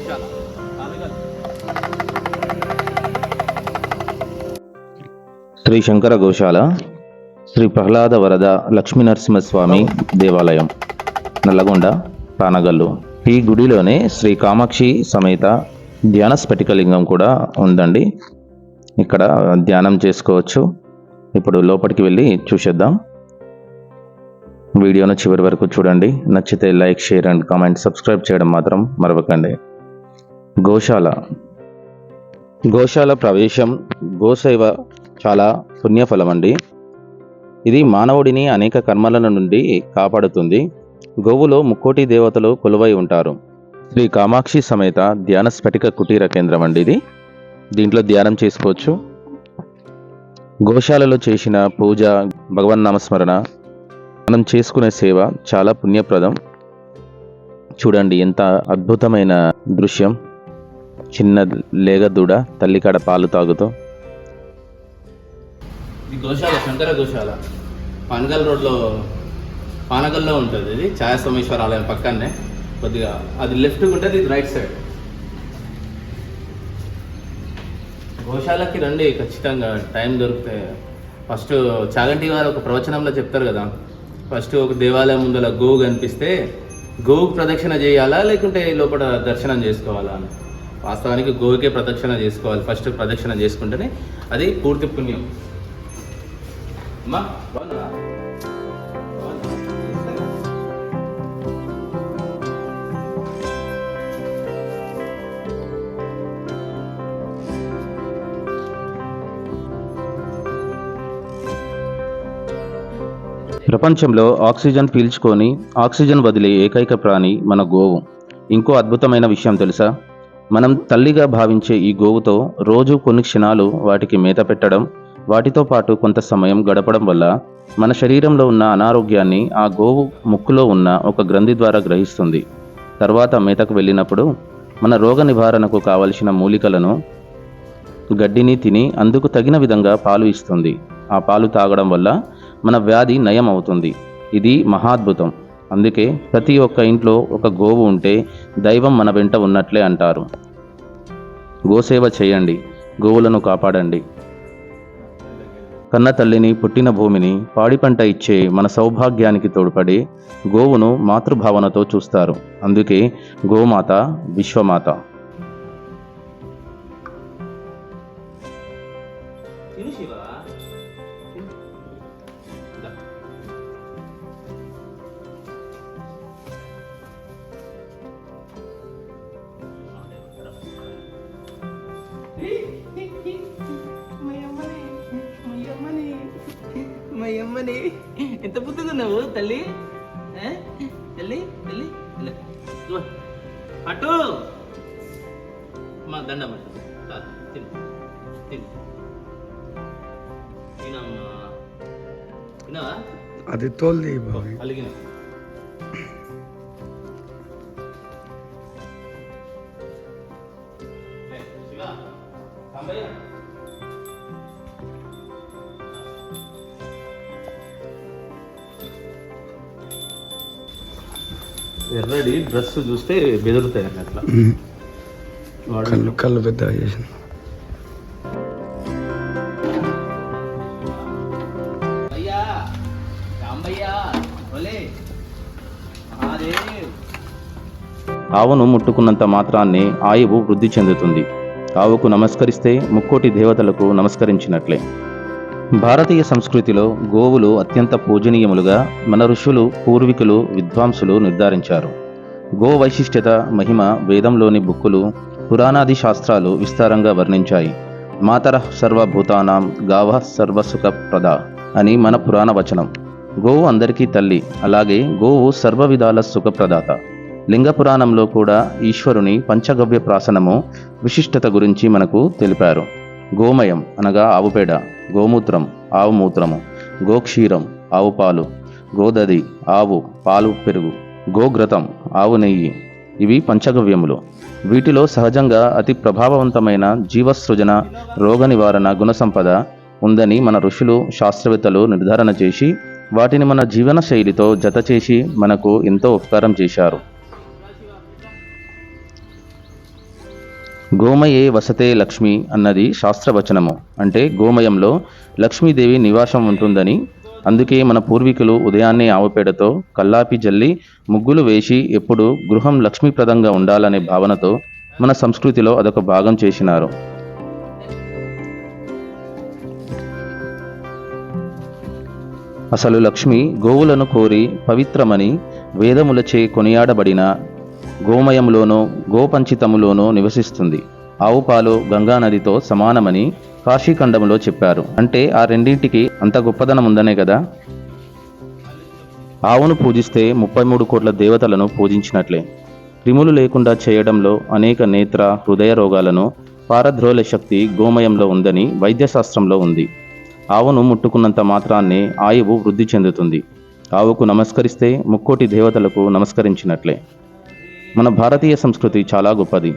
గోశాల శ్రీ శంకర గోశాల శ్రీ ప్రహ్లాద వరద లక్ష్మీ నరసింహస్వామి దేవాలయం నల్లగొండ పానగల్లు. ఈ గుడిలోనే శ్రీ కామాక్షి సమేత ధ్యాన స్ఫటికలింగం కూడా ఉందండి. ఇక్కడ ధ్యానం చేసుకోవచ్చు. ఇప్పుడు లోపలికి వెళ్ళి చూసేద్దాం. వీడియోను చివరి వరకు చూడండి. నచ్చితే like, share and comment, subscribe చేయడం మాత్రం మరవకండి. గోశాల ప్రవేశం, గోసేవ చాలా పుణ్యఫలం అండి. ఇది మానవుడిని అనేక కర్మల నుండి కాపాడుతుంది. గోవులో ముక్కోటి దేవతలు కొలువై ఉంటారు. శ్రీ కామాక్షి సమేత ధ్యాన స్ఫటిక కుటీర కేంద్రం అండి ఇది. దీంట్లో ధ్యానం చేసుకోవచ్చు. గోశాలలో చేసిన పూజ, భగవన్నామస్మరణ, మనం చేసుకునే సేవ చాలా పుణ్యప్రదం. చూడండి ఎంత అద్భుతమైన దృశ్యం. చిన్న లేగదూడ తల్లికాడ పాలు తాగుతూ. ఇది గోశాల, శంకర గోశాల పానగల్ రోడ్లో, పానగల్లో ఉంటుంది. ఇది ఛాయా సోమేశ్వర ఆలయం పక్కనే కొద్దిగా అది లెఫ్ట్ ఉంటుంది, ఇది రైట్ సైడ్. గోశాలకి రండి ఖచ్చితంగా, టైం దొరికితే. ఫస్ట్ చాగంటి వారు ఒక ప్రవచనంలో చెప్తారు కదా, ఫస్ట్ ఒక దేవాలయం ముందర గోవు కనిపిస్తే గోవుకు ప్రదక్షిణ చేయాలా లేకుంటే లోపల దర్శనం చేసుకోవాలా అని. వాస్తవానికి గోవుకే ప్రదక్షిణ చేసుకోవాలి. ఫస్ట్ ప్రదక్షిణ చేసుకుంటేనే అది పూర్తి పుణ్యం. అమ్మా బాగున్నా? ప్రపంచంలో ఆక్సిజన్ పీల్చుకొని ఆక్సిజన్ వదిలే ఏకైక ప్రాణి మన గోవు. ఇంకో అద్భుతమైన విషయం తెలుసా? మనం తల్లిగా భావించే ఈ గోవుతో రోజు కొన్ని క్షణాలు వాటికి మేత పెట్టడం, వాటితో పాటు కొంత సమయం గడపడం వల్ల మన శరీరంలో ఉన్న అనారోగ్యాన్ని ఆ గోవు ముక్కులో ఉన్న ఒక గ్రంథి ద్వారా గ్రహిస్తుంది. తర్వాత మేతకు వెళ్ళినప్పుడు మన రోగ నివారణకు కావలసిన మూలికలను, గడ్డిని తిని అందుకు తగిన విధంగా పాలు ఇస్తుంది. ఆ పాలు తాగడం వల్ల మన వ్యాధి నయం అవుతుంది. ఇది మహాద్భుతం. అందుకే ప్రతి ఒక్క ఇంట్లో ఒక గోవు ఉంటే దైవం మన వెంట ఉన్నట్లే అంటారు. గోసేవ చేయండి, గోవులను కాపాడండి. కన్న తల్లిని, పుట్టిన భూమిని, పాడి పంట ఇచ్చే మన సౌభాగ్యానికి తోడ్పడి గోవును మాతృభావనతో చూస్తారు. అందుకే గోమాత విశ్వమాత. మయ్యమ్మని ఎంత బుద్ధిగున్నావు తల్లి, తల్లి తల్లి అటు మా దండం తినవా? అది తోల్ది అలిగిన ఎర్రడి డ్రెస్ చూస్తే బెదురుతాయి అట్లా. కళ్ళు పెద్ద చేసిన ఆవును ముట్టుకున్నంత మాత్రాన్ని ఆయువు వృద్ధి చెందుతుంది. ఆవుకు నమస్కరిస్తే ముక్కోటి దేవతలకు నమస్కరించినట్లే. భారతీయ సంస్కృతిలో గోవులు అత్యంత పూజనీయములుగా మన ఋషులు, పూర్వీకులు, విద్వాంసులు నిర్ధారించారు. గో వైశిష్ట్యత, మహిమ వేదంలోని బుక్కులు, పురాణాది శాస్త్రాలు విస్తారంగా వర్ణించాయి. మాతరః సర్వభూతానాం గావః సర్వసుఖప్రద అని మన పురాణ వచనం. గోవు అందరికీ తల్లి, అలాగే గోవు సర్వవిధాల సుఖప్రదాత. లింగ పురాణంలో కూడా ఈశ్వరుని పంచగవ్య ప్రాసనము విశిష్టత గురించి మనకు తెలిపారు. గోమయం అనగా ఆవుపేడ, గోమూత్రం ఆవు మూత్రము, గోక్షీరం ఆవు పాలు, గోదది ఆవు పాలు పెరుగు, గోఘ్రతం ఆవు నెయ్యి. ఇవి పంచగవ్యములు. వీటిలో సహజంగా అతి ప్రభావవంతమైన జీవసృజన, రోగ నివారణ గుణసంపద ఉందని మన ఋషులు, శాస్త్రవేత్తలు నిర్ధారణ చేసి వాటిని మన జీవన శైలితో జత చేసి మనకు ఎంతో ఉపకారం చేశారు. గోమయే వసతే లక్ష్మి అన్నది శాస్త్రవచనము. అంటే గోమయంలో లక్ష్మీదేవి నివాసం ఉంటుందని. అందుకే మన పూర్వీకులు ఉదయాన్నే ఆవుపేడతో కల్లాపి జల్లి ముగ్గులు వేసి ఎప్పుడు గృహం లక్ష్మీప్రదంగా ఉండాలనే భావనతో మన సంస్కృతిలో అదొక భాగం చేసినారు. అసలు లక్ష్మి గోవులను కోరి పవిత్రమని వేదములచే కొనియాడబడిన గోమయంలోనూ గోపంచితములోనూ నివసిస్తుంది. ఆవు పాలు గంగానదితో సమానమని కాశీఖండంలో చెప్పారు. అంటే ఆ రెండింటికి అంత గొప్పదనం ఉందనే కదా. ఆవును పూజిస్తే 33 కోట్ల దేవతలను పూజించినట్లే. క్రిములు లేకుండా చేయడంలో అనేక నేత్ర హృదయ రోగాలను పారద్రోలే శక్తి గోమయంలో ఉందని వైద్యశాస్త్రంలో ఉంది. ఆవును ముట్టుకున్నంత మాత్రాన్నే ఆయువు వృద్ధి చెందుతుంది. ఆవుకు నమస్కరిస్తే ముక్కోటి దేవతలకు నమస్కరించినట్లే. మన భారతీయ సంస్కృతి చాలా గొప్పది.